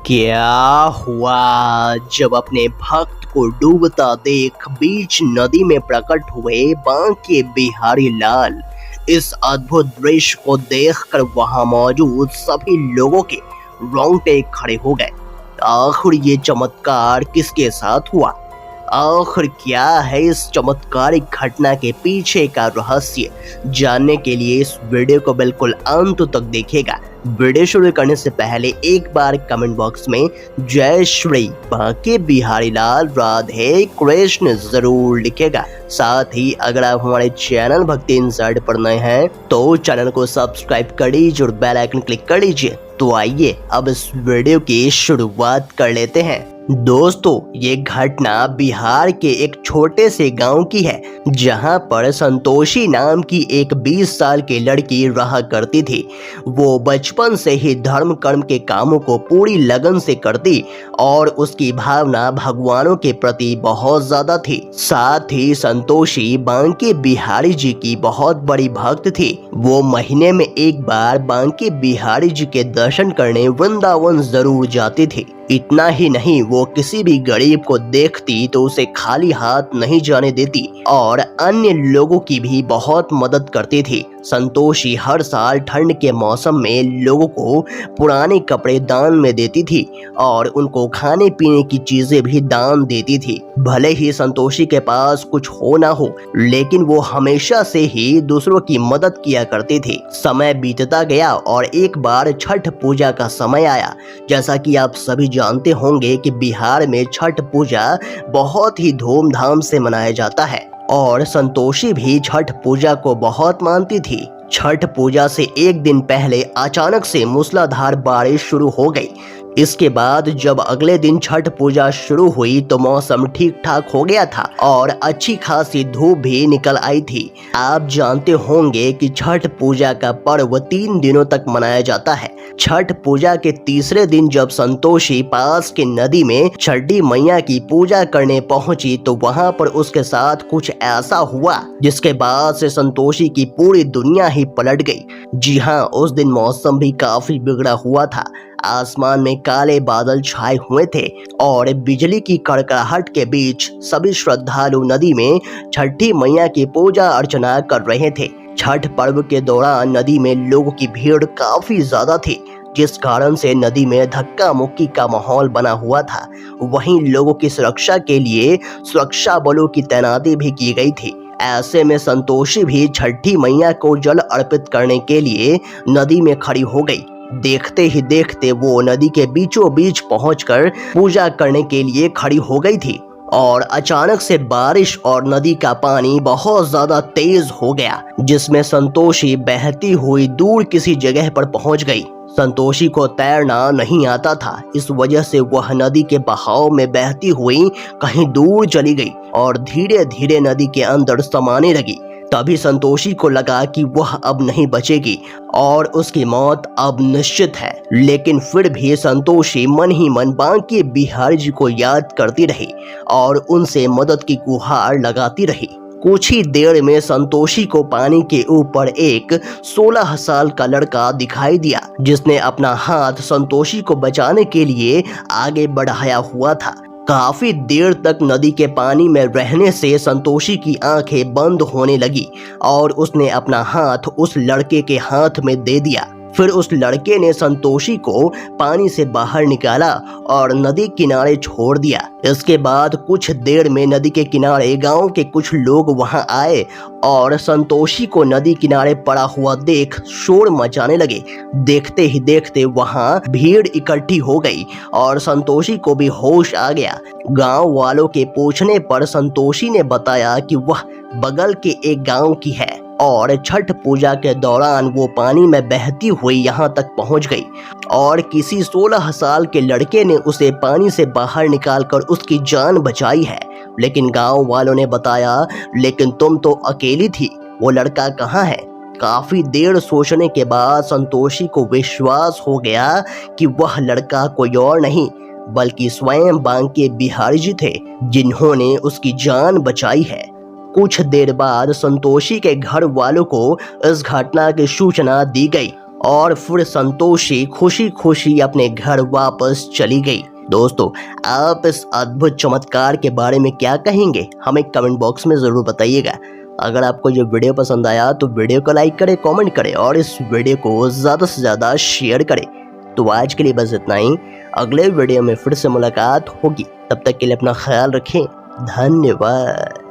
क्या हुआ जब अपने भक्त को डूबता देख बीच नदी में प्रकट हुए बांके बिहारी लाल। इस अद्भुत दृश्य को देखकर वहां मौजूद सभी लोगों के रोंगटे खड़े हो गए। आखिर ये चमत्कार किसके साथ हुआ? आखिर क्या है इस चमत्कारिक घटना के पीछे का रहस्य? जानने के लिए इस वीडियो को बिल्कुल अंत तक देखिएगा। वीडियो शुरू करने से पहले एक बार कमेंट बॉक्स में जय श्री बांके बिहारी लाल राधे कृष्ण जरूर लिखेगा। साथ ही अगर आप हमारे चैनल भक्ति इंसाइड पर नए हैं तो चैनल को सब्सक्राइब कर लीजिए और बेल आइकन क्लिक कर लीजिए। तो आइए अब इस वीडियो की शुरुआत कर लेते हैं। दोस्तों, ये घटना बिहार के एक छोटे से गांव की है जहां पर संतोषी नाम की एक 20 साल की लड़की रहा करती थी। वो बचपन से ही धर्म कर्म के कामों को पूरी लगन से करती और उसकी भावना भगवानों के प्रति बहुत ज्यादा थी। साथ ही संतोषी बांके बिहारी जी की बहुत बड़ी भक्त थी। वो महीने में एक बार बांके बिहारी जी के दर्शन करने वृंदावन जरूर जाती थी। इतना ही नहीं, वो किसी भी गरीब को देखती तो उसे खाली हाथ नहीं जाने देती और अन्य लोगों की भी बहुत मदद करती थी। संतोषी हर साल ठंड के मौसम में लोगों को पुराने कपड़े दान में देती थी और उनको खाने पीने की चीजें भी दान देती थी। भले ही संतोषी के पास कुछ हो ना हो, लेकिन वो हमेशा से ही दूसरों की मदद किया करती थी। समय बीतता गया और एक बार छठ पूजा का समय आया। जैसा कि आप सभी जानते होंगे कि बिहार में छठ पूजा बहुत ही धूमधाम से मनाया जाता है और संतोषी भी छठ पूजा को बहुत मानती थी। छठ पूजा से एक दिन पहले अचानक से मूसलाधार बारिश शुरू हो गई। इसके बाद जब अगले दिन छठ पूजा शुरू हुई तो मौसम ठीक ठाक हो गया था और अच्छी खासी धूप भी निकल आई थी। आप जानते होंगे कि छठ पूजा का पर्व 3 दिनों तक मनाया जाता है। छठ पूजा के तीसरे दिन जब संतोषी पास के नदी में छठी मैया की पूजा करने पहुंची तो वहां पर उसके साथ कुछ ऐसा हुआ जिसके बाद से संतोषी की पूरी दुनिया ही पलट गई। जी हाँ, उस दिन मौसम भी काफी बिगड़ा हुआ था। आसमान में काले बादल छाए हुए थे और बिजली की कड़कड़ाहट के बीच सभी श्रद्धालु नदी में छठी मैया की पूजा अर्चना कर रहे थे। छठ पर्व के दौरान नदी में लोगों की भीड़ काफी ज्यादा थी, जिस कारण से नदी में धक्का मुक्की का माहौल बना हुआ था। वहीं लोगों की सुरक्षा के लिए सुरक्षा बलों की तैनाती भी की गई थी। ऐसे में संतोषी भी छठी मैया को जल अर्पित करने के लिए नदी में खड़ी हो गई। देखते ही देखते वो नदी के बीचों बीच पहुंचकर पूजा करने के लिए खड़ी हो गई थी और अचानक से बारिश और नदी का पानी बहुत ज्यादा तेज हो गया, जिसमें संतोषी बहती हुई दूर किसी जगह पर पहुंच गई। संतोषी को तैरना नहीं आता था, इस वजह से वह नदी के बहाव में बहती हुई कहीं दूर चली गई और धीरे धीरे नदी के अंदर समाने लगी। तभी संतोषी को लगा कि वह अब नहीं बचेगी और उसकी मौत अब निश्चित है। लेकिन फिर भी संतोषी मन ही मन बांके बिहारी जी को याद करती रही और उनसे मदद की गुहार लगाती रही। कुछ ही देर में संतोषी को पानी के ऊपर एक 16 साल का लड़का दिखाई दिया, जिसने अपना हाथ संतोषी को बचाने के लिए आगे बढ़ाया हुआ था। काफी देर तक नदी के पानी में रहने से संतोषी की आंखें बंद होने लगी और उसने अपना हाथ उस लड़के के हाथ में दे दिया। फिर उस लड़के ने संतोषी को पानी से बाहर निकाला और नदी किनारे छोड़ दिया। इसके बाद कुछ देर में नदी के किनारे गांव के कुछ लोग वहां आए और संतोषी को नदी किनारे पड़ा हुआ देख शोर मचाने लगे। देखते ही देखते वहां भीड़ इकट्ठी हो गई और संतोषी को भी होश आ गया। गांव वालों के पूछने पर संतोषी ने बताया कि वह बगल के एक गांव की है और छठ पूजा के दौरान वो पानी में बहती हुई यहाँ तक पहुँच गई और किसी 16 साल के लड़के ने उसे पानी से बाहर निकालकर उसकी जान बचाई है। लेकिन गांव वालों ने बताया, लेकिन तुम तो अकेली थी, वो लड़का कहाँ है? काफी देर सोचने के बाद संतोषी को विश्वास हो गया कि वह लड़का कोई और नहीं बल्कि स्वयं बांके बिहारी जी थे, जिन्होंने उसकी जान बचाई है। कुछ देर बाद संतोषी के घर वालों को इस घटना की सूचना दी गई और फिर संतोषी खुशी खुशी अपने घर वापस चली गई। दोस्तों, आप इस अद्भुत चमत्कार के बारे में क्या कहेंगे, हमें कमेंट बॉक्स में ज़रूर बताइएगा। अगर आपको ये वीडियो पसंद आया तो वीडियो को लाइक करें, कमेंट करें और इस वीडियो को ज़्यादा से ज़्यादा शेयर करें। तो आज के लिए बस इतना ही, अगले वीडियो में फिर से मुलाकात होगी। तब तक के लिए अपना ख्याल रखें। धन्यवाद।